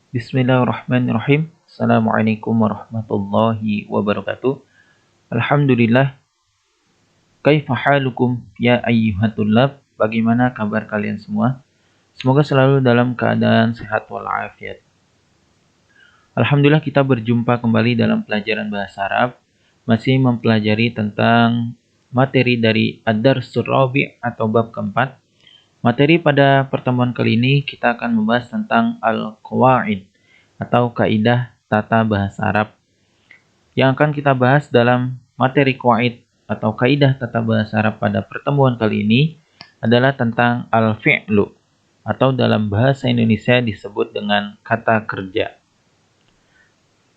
Bismillahirrahmanirrahim. Assalamualaikum warahmatullahi wabarakatuh. Alhamdulillah. Kaifa halukum ya ayyuhat tullab? Bagaimana kabar kalian semua? Semoga selalu dalam keadaan sehat walafiat. Alhamdulillah kita berjumpa kembali dalam pelajaran bahasa Arab. Masih mempelajari tentang materi dari Ad-Darsul Rabi' atau bab keempat. Materi pada pertemuan kali ini kita akan membahas tentang Al-Qawaid atau kaidah tata bahasa Arab. Yang akan kita bahas dalam materi qawaid atau kaidah tata bahasa Arab pada pertemuan kali ini adalah tentang al-fi'lu atau dalam bahasa Indonesia disebut dengan kata kerja.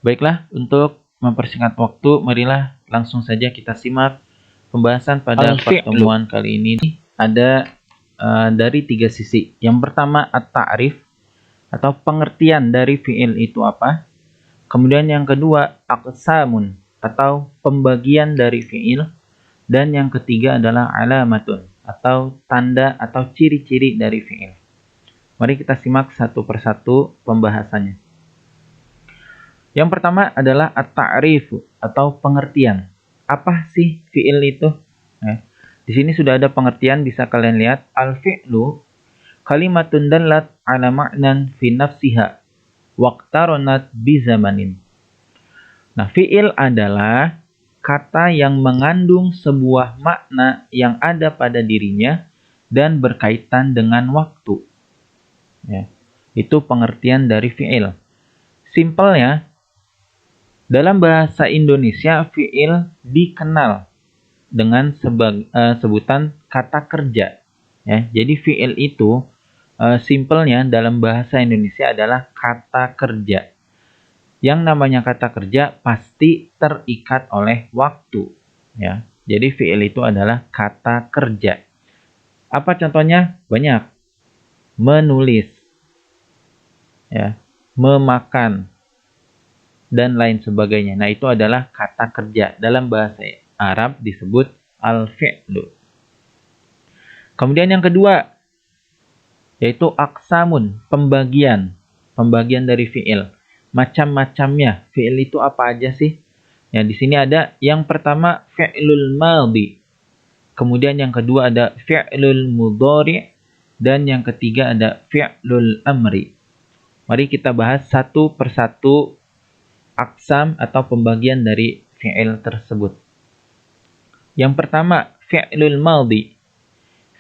Baiklah, untuk mempersingkat waktu, marilah langsung saja kita simak pembahasan pada pertemuan kali ini. Ada dari 3 sisi. Yang pertama at-ta'rif atau pengertian dari fi'il itu apa. Kemudian yang kedua aqsamun atau pembagian dari fi'il. Dan yang ketiga adalah alamatun atau tanda atau ciri-ciri dari fi'il. Mari kita simak satu persatu pembahasannya. Yang pertama adalah at-ta'rif atau pengertian. Apa sih fi'il itu? Di sini sudah ada pengertian, bisa kalian lihat. Al-fi'lu kalimatun dallat ala ma'nan fi nafsiha waqtaronat bi zamanin. Nah, fi'il adalah kata yang mengandung sebuah makna yang ada pada dirinya dan berkaitan dengan waktu. Ya, itu pengertian dari fi'il. Simpelnya, dalam bahasa Indonesia fi'il dikenal dengan sebutan kata kerja. Ya, jadi fi'il itu simpelnya dalam bahasa Indonesia adalah kata kerja. Yang namanya kata kerja pasti terikat oleh waktu. Ya, jadi fi'il itu adalah kata kerja. Apa contohnya? Banyak. Menulis, ya, memakan, dan lain sebagainya. Nah, itu adalah kata kerja. Dalam bahasa Arab disebut al-fi'lu. Kemudian yang kedua, yaitu aqsamun, pembagian. Pembagian dari fi'il. Macam-macamnya. Fi'il itu apa aja sih? Ya, di sini ada yang pertama fi'lul madhi. Kemudian yang kedua ada fi'lul mudhari. Dan yang ketiga ada fi'lul amri. Mari kita bahas satu persatu aqsam atau pembagian dari fi'il tersebut. Yang pertama, fi'lul madhi.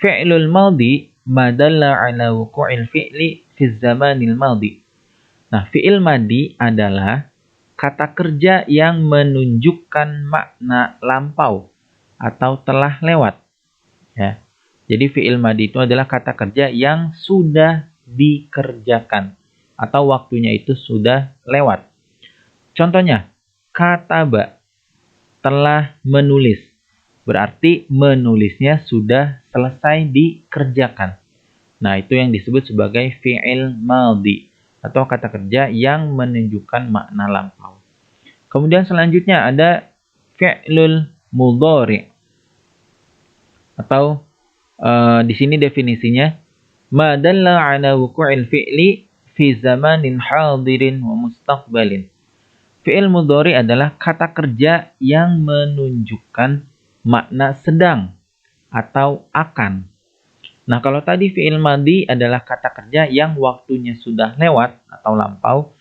Fi'lul madhi madalla ala wuqu'il fi'li fi zamanil madhi. Nah, fi'il madhi adalah kata kerja yang menunjukkan makna lampau atau telah lewat. Ya. Jadi fi'il madhi itu adalah kata kerja yang sudah dikerjakan atau waktunya itu sudah lewat. Contohnya, kataba, telah menulis. Berarti menulisnya sudah selesai dikerjakan. Nah, itu yang disebut sebagai fi'il madhi atau kata kerja yang menunjukkan makna lampau. Kemudian selanjutnya ada fi'lul mudhari. Atau di sini definisinya ma dalla ala wuqu'il fi'li fi zamanin hadirin wa mustaqbalin. Fi'il mudhari adalah kata kerja yang menunjukkan makna sedang atau akan. Nah, kalau tadi fi'il madhi adalah kata kerja yang waktunya sudah lewat atau lampau.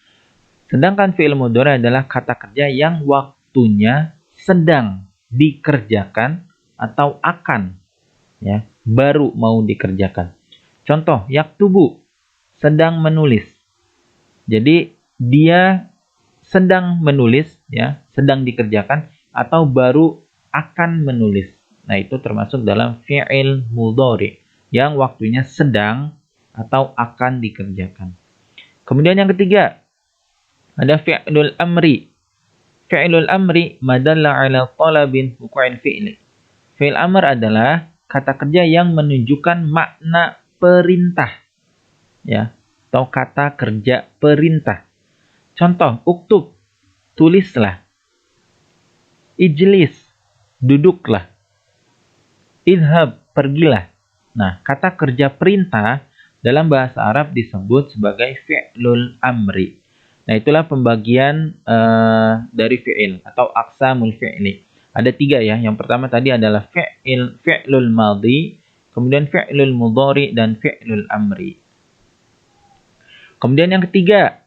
Sedangkan fi'il mudhari adalah kata kerja yang waktunya sedang dikerjakan atau akan. Ya, baru mau dikerjakan. Contoh, yaktubu, sedang menulis. Jadi, dia sedang menulis, ya, sedang dikerjakan, atau baru akan menulis. Nah, itu termasuk dalam fi'il mudhari yang waktunya sedang atau akan dikerjakan. Kemudian yang ketiga, ada fi'lul amri. Fi'lul amri madalla ala talabin wuqu'il fi'li. Fi'il amr adalah kata kerja yang menunjukkan makna perintah. Ya, atau kata kerja perintah. Contoh, uktub, tulislah. Ijlis, duduklah. Idhab, pergilah. Nah, kata kerja perintah dalam bahasa Arab disebut sebagai fi'lul amri. Nah, itulah pembagian dari fi'il atau aqsamul fi'li. Ada 3 ya. Yang pertama tadi adalah fi'lul madhi, kemudian fi'lul mudhari, dan fi'lul amri. Kemudian yang ketiga,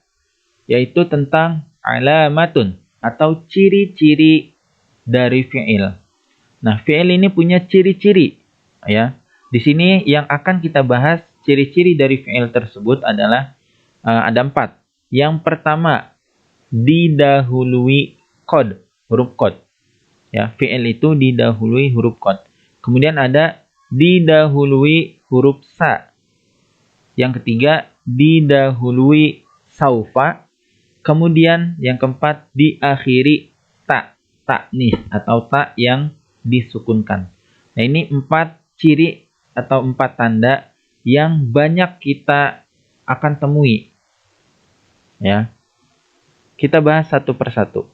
yaitu tentang alamatun atau ciri-ciri dari fi'il. Nah, fi'il ini punya ciri-ciri ya. Di sini yang akan kita bahas ciri-ciri dari fi'il tersebut adalah ada 4. Yang pertama, didahului qad, huruf qad. Ya, fi'il itu didahului huruf qad. Kemudian ada didahului huruf sa. Yang ketiga, didahului saufa. Kemudian yang keempat, diakhiri ta, ta'nis atau ta yang disukunkan. Nah, ini 4 ciri atau 4 tanda yang banyak kita akan temui. Ya. Kita bahas satu persatu.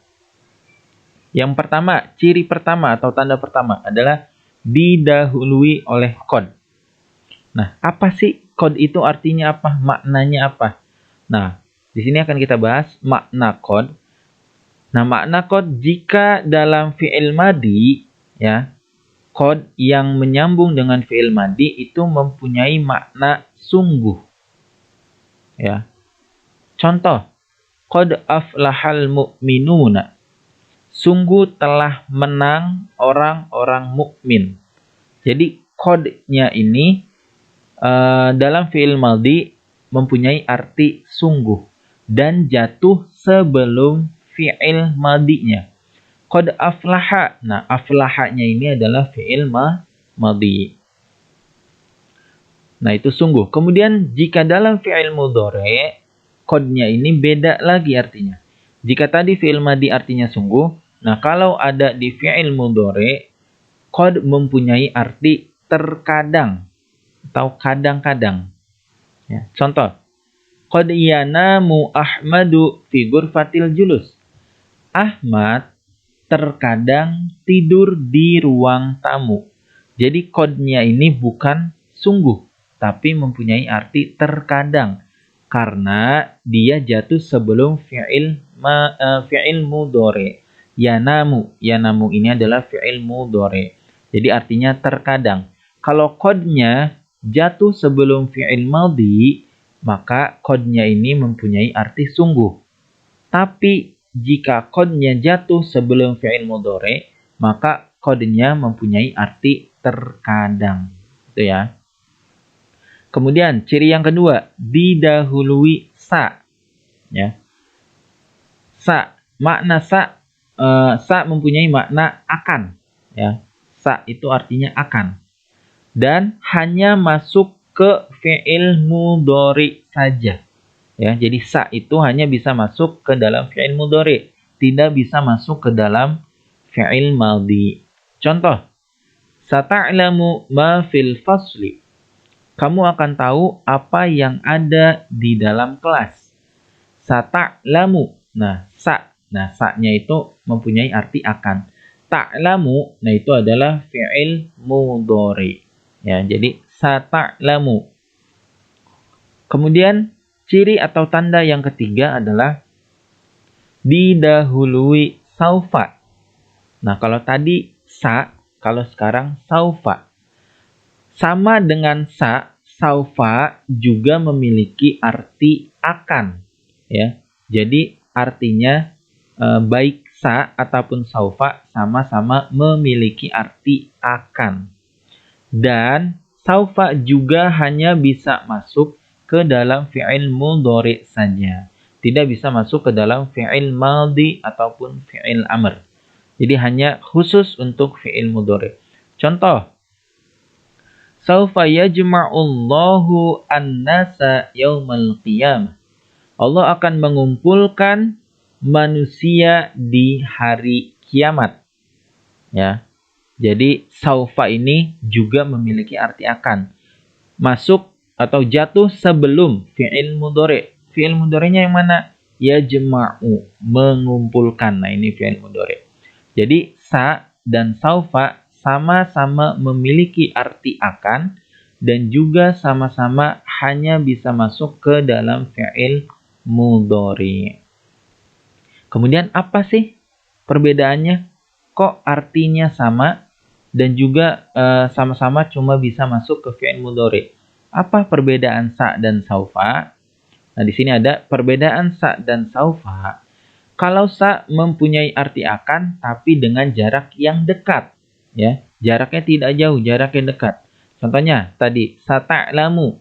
Yang pertama, ciri pertama atau tanda pertama adalah didahului oleh qad. Nah, apa sih qad itu, artinya apa? Maknanya apa? Nah, di sini akan kita bahas makna qad. Nah, makna qad jika dalam fi'il madi ya, qad yang menyambung dengan fi'il madi itu mempunyai makna sungguh. Ya. Contoh, qad aflahal mu'minuna. Sungguh telah menang orang-orang mukmin. Jadi qad-nya ini dalam fi'il madhi mempunyai arti sungguh dan jatuh sebelum fi'il madhinya. Qad aflaha. Nah, aflahanya ini adalah fi'il madhi. Nah, itu sungguh. Kemudian jika dalam fi'il mudhari, qad-nya ini beda lagi artinya. Jika tadi fi'il madhi artinya sungguh, nah kalau ada di fi'il mudhari, qad mempunyai arti terkadang atau kadang-kadang. Ya, contoh, qad yanamu Ahmadu fi ghurfatil julus. Ahmad terkadang tidur di ruang tamu. Jadi qad-nya ini bukan sungguh, tapi mempunyai arti terkadang karena dia jatuh sebelum fi'il mudhari. Yanamu ini adalah fi'il mudhari. Jadi artinya terkadang. Kalau qad-nya jatuh sebelum fi'il madhi, maka qad-nya ini mempunyai arti sungguh. Tapi jika qad-nya jatuh sebelum fi'il mudhari, maka qad-nya mempunyai arti terkadang. Itu ya. Kemudian ciri yang kedua, didahului sa. Ya. Sa, makna sa mempunyai makna akan, ya. Sa itu artinya akan. Dan hanya masuk ke fi'il mudhari saja. Ya, jadi sa itu hanya bisa masuk ke dalam fi'il mudhari, tidak bisa masuk ke dalam fi'il madhi. Contoh, sata'lamu ma fil fasli. Kamu akan tahu apa yang ada di dalam kelas. Sata'lamu. Nah, sa-nya itu mempunyai arti akan. Ta'lamu, nah itu adalah fi'il mudhari. Ya, jadi sata'lamu. Kemudian ciri atau tanda yang ketiga adalah didahului saufa. Nah, kalau tadi sa, kalau sekarang saufa. Sama dengan sa, saufa juga memiliki arti akan. Ya, jadi artinya baik sa ataupun saufa sama-sama memiliki arti akan. Dan saufa juga hanya bisa masuk ke dalam fi'il mudhari saja. Tidak bisa masuk ke dalam fi'il madhi ataupun fi'il amr. Jadi hanya khusus untuk fi'il mudhari. Contoh, saufa yajma'ullahu an-nasa yaumal qiyamah. Allah akan mengumpulkan manusia di hari kiamat. Ya. Jadi saufa ini juga memiliki arti akan. Masuk atau jatuh sebelum fi'il mudhari. Fi'il mudharinya yang mana? Yajma'u, mengumpulkan. Nah, ini fi'il mudhari. Jadi sa dan saufa sama-sama memiliki arti akan dan juga sama-sama hanya bisa masuk ke dalam fi'il mudhari. Kemudian apa sih perbedaannya? Kok artinya sama dan juga sama-sama cuma bisa masuk ke fi'il mudhari? Apa perbedaan sa dan saufa? Nah, di sini ada perbedaan sa dan saufa. Kalau sa mempunyai arti akan tapi dengan jarak yang dekat, ya. Jaraknya tidak jauh, jaraknya dekat. Contohnya tadi sata'lamu,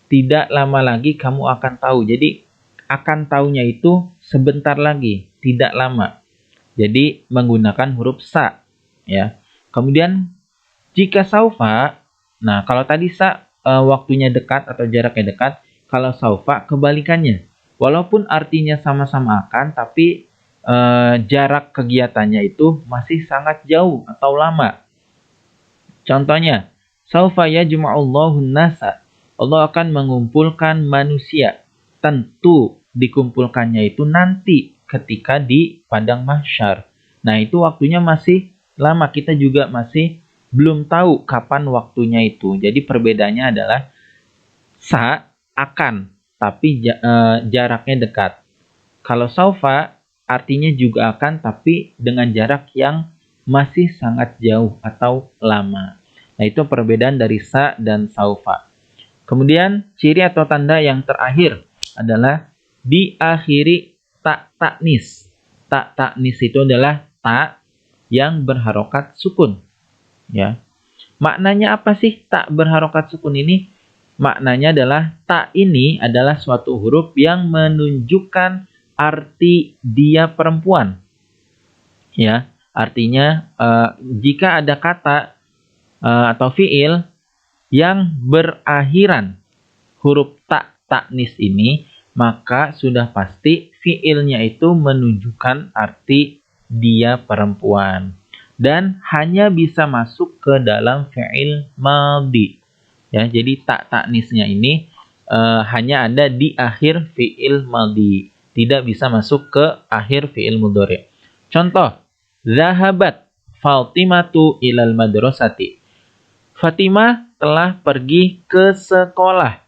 tidak lama lagi kamu akan tahu. Jadi akan tahunya itu sebentar lagi, tidak lama. Jadi menggunakan huruf sa, ya. Kemudian jika saufa, nah kalau tadi sa waktunya dekat atau jaraknya dekat, kalau saufa kebalikannya. Walaupun artinya sama-sama akan, tapi jarak kegiatannya itu masih sangat jauh atau lama. Contohnya, saufa yajma'ullahu nasa. Allah akan mengumpulkan manusia. Tentu dikumpulkannya itu nanti ketika di padang mahsyar. Nah, itu waktunya masih lama. Kita juga masih belum tahu kapan waktunya itu. Jadi perbedaannya adalah sa akan, tapi jaraknya dekat. Kalau saufa artinya juga akan, tapi dengan jarak yang masih sangat jauh atau lama. Nah, itu perbedaan dari sa dan saufa. Kemudian ciri atau tanda yang terakhir adalah diakhiri tak taknis. Tak taknis itu adalah tak yang berharokat sukun. Ya. Maknanya apa sih tak berharokat sukun ini? Maknanya adalah tak ini adalah suatu huruf yang menunjukkan arti dia perempuan. Ya, artinya jika ada kata atau fiil yang berakhiran huruf tak taknis ini, maka sudah pasti fiilnya itu menunjukkan arti dia perempuan dan hanya bisa masuk ke dalam fiil madhi. Ya, jadi tak taknisnya ini hanya ada di akhir fiil madhi, tidak bisa masuk ke akhir fiil mudhari. Contoh, zahabat Fatimatu ilal madrasati. Fatimah telah pergi ke sekolah.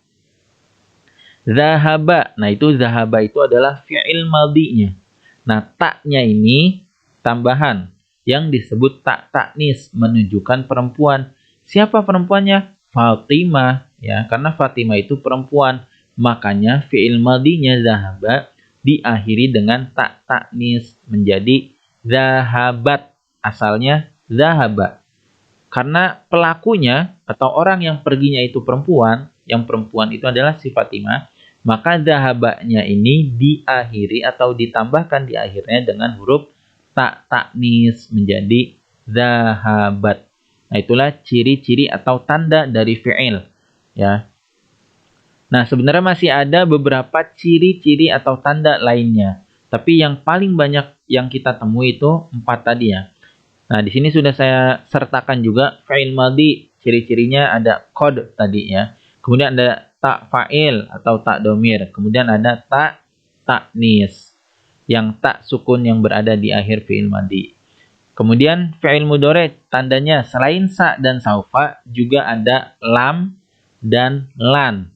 Zahaba. Nah, itu zahaba itu adalah fi'il madhinya. Nah, taknya ini tambahan yang disebut tak taknis, menunjukkan perempuan. Siapa perempuannya? Fatimah, ya, karena Fatimah itu perempuan. Makanya fi'il madhinya zahaba diakhiri dengan tak taknis menjadi zahabat. Asalnya zahaba. Karena pelakunya atau orang yang perginya itu perempuan, yang perempuan itu adalah si Fatimah, maka zahabanya ini diakhiri atau ditambahkan di akhirnya dengan huruf tak taknis menjadi zahabat. Nah, itulah ciri-ciri atau tanda dari fi'il, ya. Nah, sebenarnya masih ada beberapa ciri-ciri atau tanda lainnya, tapi yang paling banyak yang kita temui itu 4 tadi, ya. Nah, di sini sudah saya sertakan juga fi'il madhi, ciri-cirinya ada qad tadi, ya. Kemudian ada tak fa'il atau tak domir. Kemudian ada tak taknis, yang tak sukun yang berada di akhir fi'il madhi. Kemudian fi'il mudhari tandanya selain sa dan saufa juga ada lam dan lan.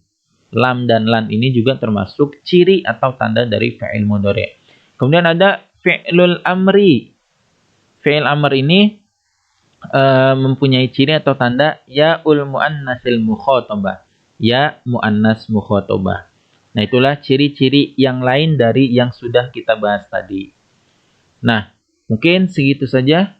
Lam dan lan ini juga termasuk ciri atau tanda dari fi'il mudhari. Kemudian ada fi'lul amri. Fi'il amr ini mempunyai ciri atau tanda ya'ul mu'annasil mukhatabah. Ya mu'annas mukhatabah. Nah, itulah ciri-ciri yang lain dari yang sudah kita bahas tadi. Nah, mungkin segitu saja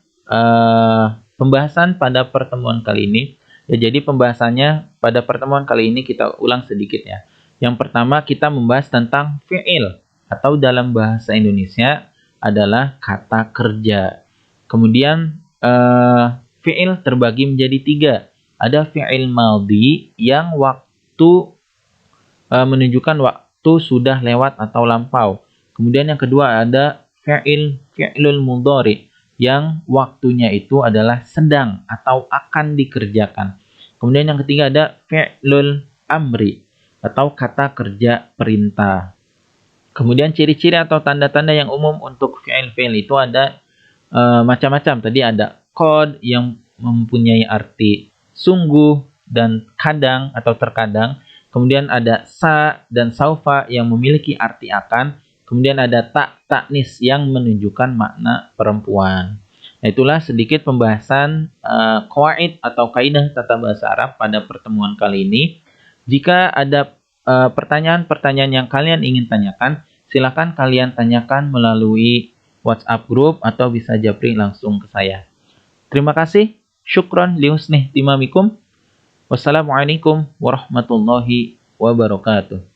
pembahasan pada pertemuan kali ini. Ya, jadi pembahasannya pada pertemuan kali ini kita ulang sedikit, ya. Yang pertama kita membahas tentang fi'il atau dalam bahasa Indonesia adalah kata kerja. Kemudian fi'il terbagi menjadi 3. Ada fi'il madhi yang waktu menunjukkan waktu sudah lewat atau lampau. Kemudian yang kedua ada fi'ilul mudhari yang waktunya itu adalah sedang atau akan dikerjakan. Kemudian yang ketiga ada fi'lul amri atau kata kerja perintah. Kemudian ciri-ciri atau tanda-tanda yang umum untuk fi'il itu ada macam-macam. Tadi ada qad yang mempunyai arti sungguh dan kadang atau terkadang. Kemudian ada sa dan saufa yang memiliki arti akan. Kemudian ada ta taknis yang menunjukkan makna perempuan. Nah, itulah sedikit pembahasan qawaid atau kaidah tata bahasa Arab pada pertemuan kali ini. Jika ada pertanyaan-pertanyaan yang kalian ingin tanyakan, silakan kalian tanyakan melalui WhatsApp grup atau bisa japri langsung ke saya. Terima kasih. Syukron liusnih timamikum. Wassalamualaikum warahmatullahi wabarakatuh.